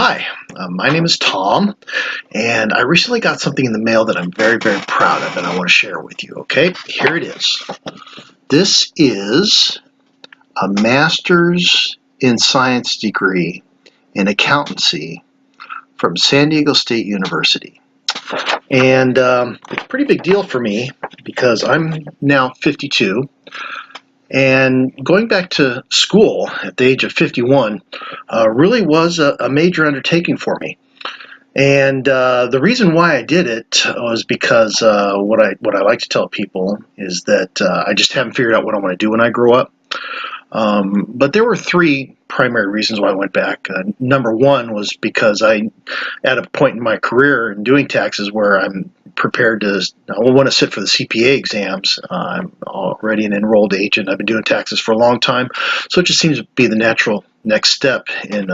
Hi, my name is Tom, and I recently got something in the mail that I'm very, very proud of, and I want to share with you. Okay, here it is. This is a master's in science degree in accountancy from San Diego State University. And it's a pretty big deal for me because I'm now 52. And going back to school at the age of 51 really was a major undertaking for me. And the reason why I did it was because what I like to tell people is that I just haven't figured out what I want to do when I grow up. But there were three primary reasons why I went back. Number one was because at a point in my career in doing taxes where I'm prepared to, I want to sit for the CPA exams. I'm already an enrolled agent. I've been doing taxes for a long time, so it just seems to be the natural next step in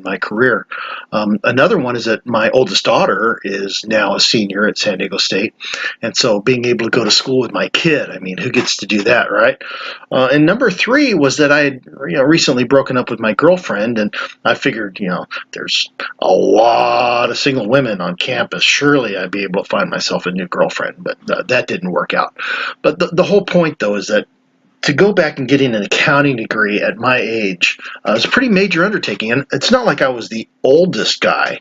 my career. Another one is that my oldest daughter is now a senior at San Diego State, and so being able to go to school with my kid, I mean, who gets to do that, right? And number three was that I had recently broken up with my girlfriend, and I figured, there's a lot of single women on campus. Surely I'd be able to find myself a new girlfriend, but that didn't work out. But the whole point, though, is that to go back and getting an accounting degree at my age was a pretty major undertaking. And it's not like I was the oldest guy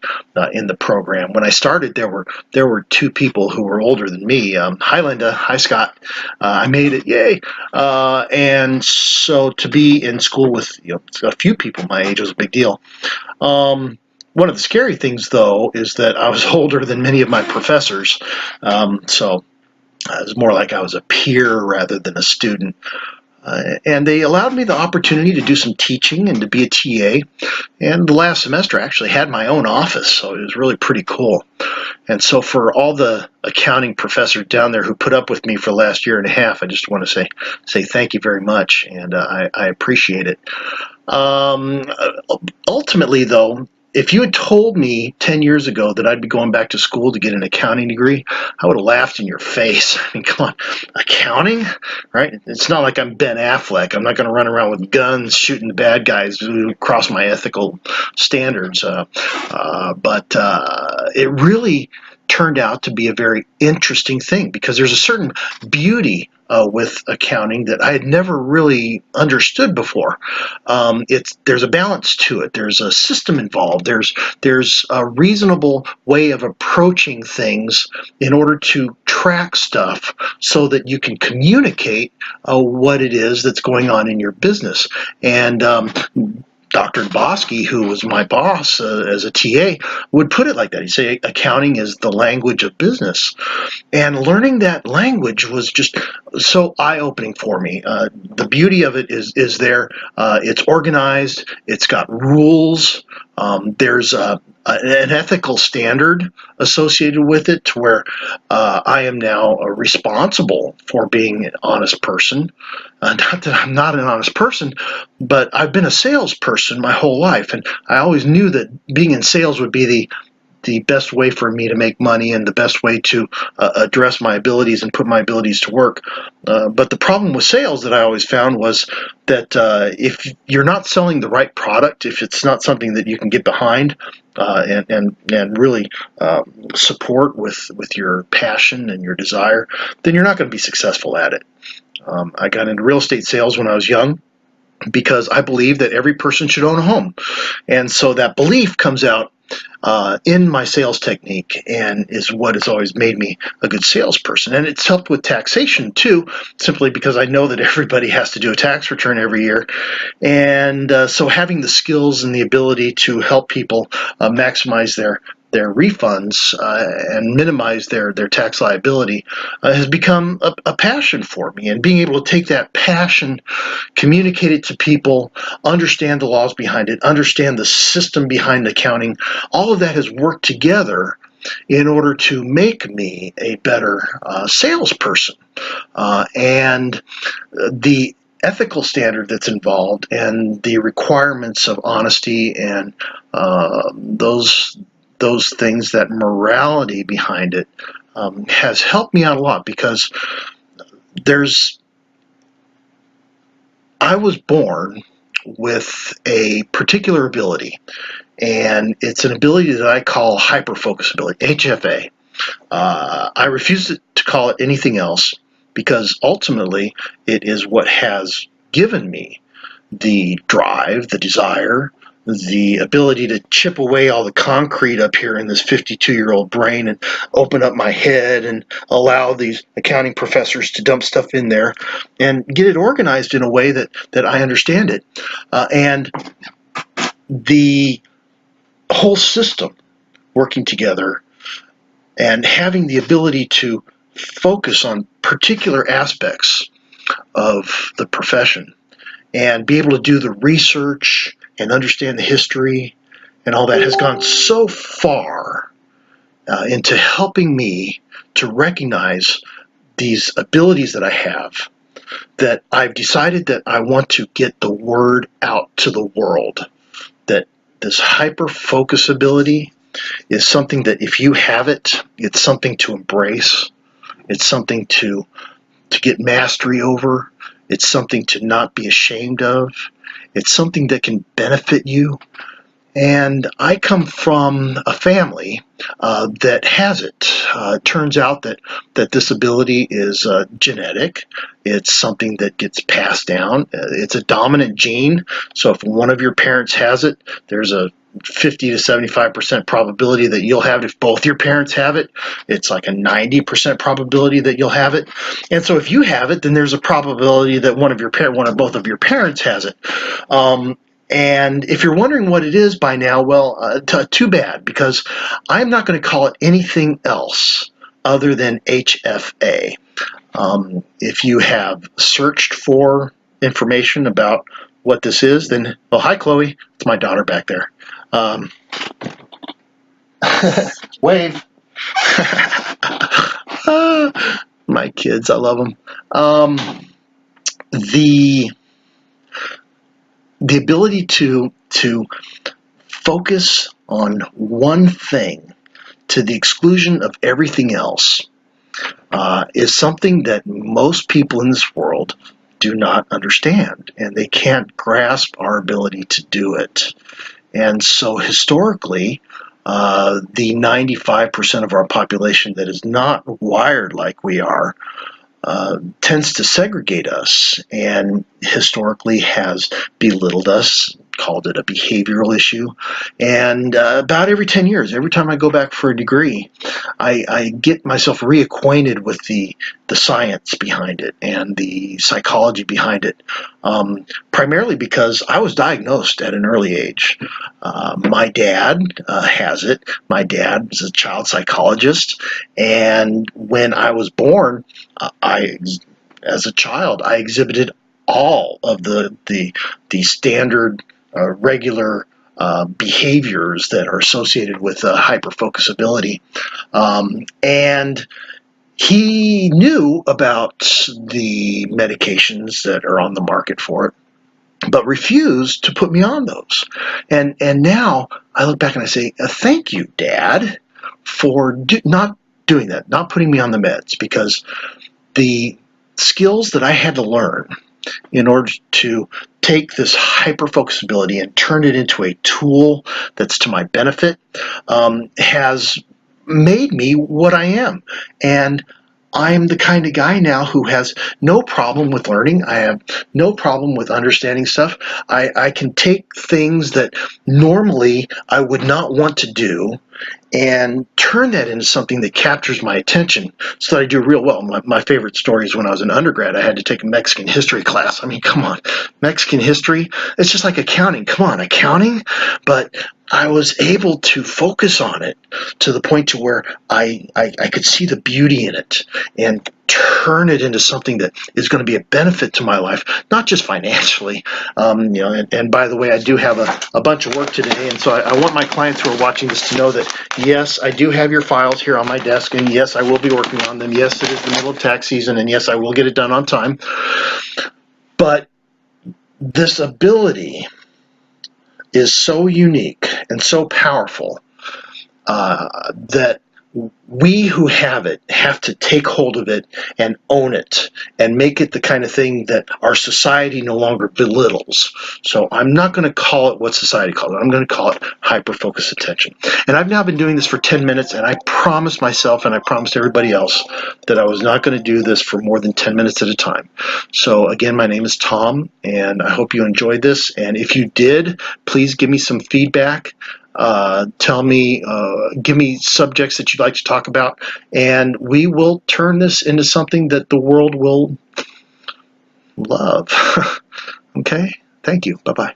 in the program. When I started, there were two people who were older than me. Hi, Linda. Hi, Scott. I made it. Yay. And so to be in school with a few people my age was a big deal. One of the scary things, though, is that I was older than many of my professors. So it was more like I was a peer rather than a student. And they allowed me the opportunity to do some teaching and to be a TA. And the last semester I actually had my own office, so it was really pretty cool. And so for all the accounting professors down there who put up with me for the last year and a half, I just want to say thank you very much, and I appreciate it. Ultimately, though, if you had told me 10 years ago that I'd be going back to school to get an accounting degree, I would have laughed in your face. I mean, come on, accounting, right? It's not like I'm Ben Affleck. I'm not going to run around with guns shooting the bad guys who cross my ethical standards. But it really turned out to be a very interesting thing because there's a certain beauty with accounting that I had never really understood before. There's a balance to it. There's a system involved. There's a reasonable way of approaching things in order to track stuff so that you can communicate what it is that's going on in your business. And Dr. Bosky, who was my boss as a TA, would put it like that. He'd say accounting is the language of business. And learning that language was just so eye-opening for me. The beauty of it is there. It's organized. It's got rules. There's an ethical standard associated with it to where I am now responsible for being an honest person. Not that I'm not an honest person, but I've been a salesperson my whole life, and I always knew that being in sales would be the best way for me to make money and the best way to address my abilities and put my abilities to work. But the problem with sales that I always found was that if you're not selling the right product, if it's not something that you can get behind and really support with your passion and your desire, then you're not going to be successful at it. I got into real estate sales when I was young because I believe that every person should own a home. And so that belief comes out in my sales technique and is what has always made me a good salesperson. And it's helped with taxation too, simply because I know that everybody has to do a tax return every year. And so having the skills and the ability to help people maximize their refunds and minimize their tax liability has become a passion for me. And being able to take that passion, communicate it to people, understand the laws behind it, understand the system behind accounting, all of that has worked together in order to make me a better salesperson. And the ethical standard that's involved and the requirements of honesty and those things, that morality behind it, has helped me out a lot because I was born with a particular ability, And it's an ability that I call hyperfocus ability, HFA. I refuse to call it anything else because ultimately it is what has given me the drive, the desire, the ability to chip away all the concrete up here in this 52-year-old brain and open up my head and allow these accounting professors to dump stuff in there and get it organized in a way that I understand it. And the whole system working together and having the ability to focus on particular aspects of the profession and be able to do the research and understand the history and all that has gone so far into helping me to recognize these abilities that I have, that I've decided that I want to get the word out to the world, that this hyper focus ability is something that if you have it, it's something to embrace. It's something to get mastery over. It's something to not be ashamed of. It's something that can benefit you. And I come from a family that has it. It turns out that this ability is genetic. It's something that gets passed down. It's a dominant gene. So if one of your parents has it, there's a 50 to 75% probability that you'll have it. If both your parents have it, it's like a 90% probability that you'll have it. And so if you have it, then there's a probability that one or both of your parents has it. And if you're wondering what it is by now, well, too bad, because I'm not going to call it anything else other than HFA. If you have searched for information about what this is, then, oh, hi, Chloe. It's my daughter back there. Wave. My kids, I love them. The ability to focus on one thing to the exclusion of everything else is something that most people in this world do not understand, and they can't grasp our ability to do it. And so historically, the 95% of our population that is not wired like we are tends to segregate us and historically has belittled us, called it a behavioral issue. And about every 10 years, every time I go back for a degree, I get myself reacquainted with the science behind it and the psychology behind it, primarily because I was diagnosed at an early age. My dad has it. My dad was a child psychologist, and when I was born, as a child, I exhibited all of the standard regular behaviors that are associated with hyperfocus ability. And he knew about the medications that are on the market for it, but refused to put me on those. And now I look back and I say, thank you, Dad, for not doing that, not putting me on the meds, because the skills that I had to learn in order to take this hyper-focus ability and turn it into a tool that's to my benefit has made me what I am. And I'm the kind of guy now who has no problem with learning. I have no problem with understanding stuff. I can take things that normally I would not want to do and turn that into something that captures my attention so that I do real well. My favorite story is when I was an undergrad, I had to take a Mexican history class. I mean, come on, Mexican history? It's just like accounting. Come on, accounting? But I was able to focus on it to the point to where I could see the beauty in it and turn it into something that is going to be a benefit to my life, not just financially. And by the way, I do have a bunch of work today, and so I want my clients who are watching this to know that, yes, I do have your files here on my desk, and yes, I will be working on them. Yes, it is the middle of tax season, and yes, I will get it done on time. But this ability is so unique and so powerful that we who have it have to take hold of it and own it and make it the kind of thing that our society no longer belittles. So I'm not going to call it what society calls it. I'm going to call it hyper-focused attention. And I've now been doing this for 10 minutes, and I promised myself and I promised everybody else that I was not going to do this for more than 10 minutes at a time. So again, my name is Tom, and I hope you enjoyed this. And if you did, please give me some feedback. Tell me, give me subjects that you'd like to talk about, and we will turn this into something that the world will love. Okay? Thank you. Bye-bye.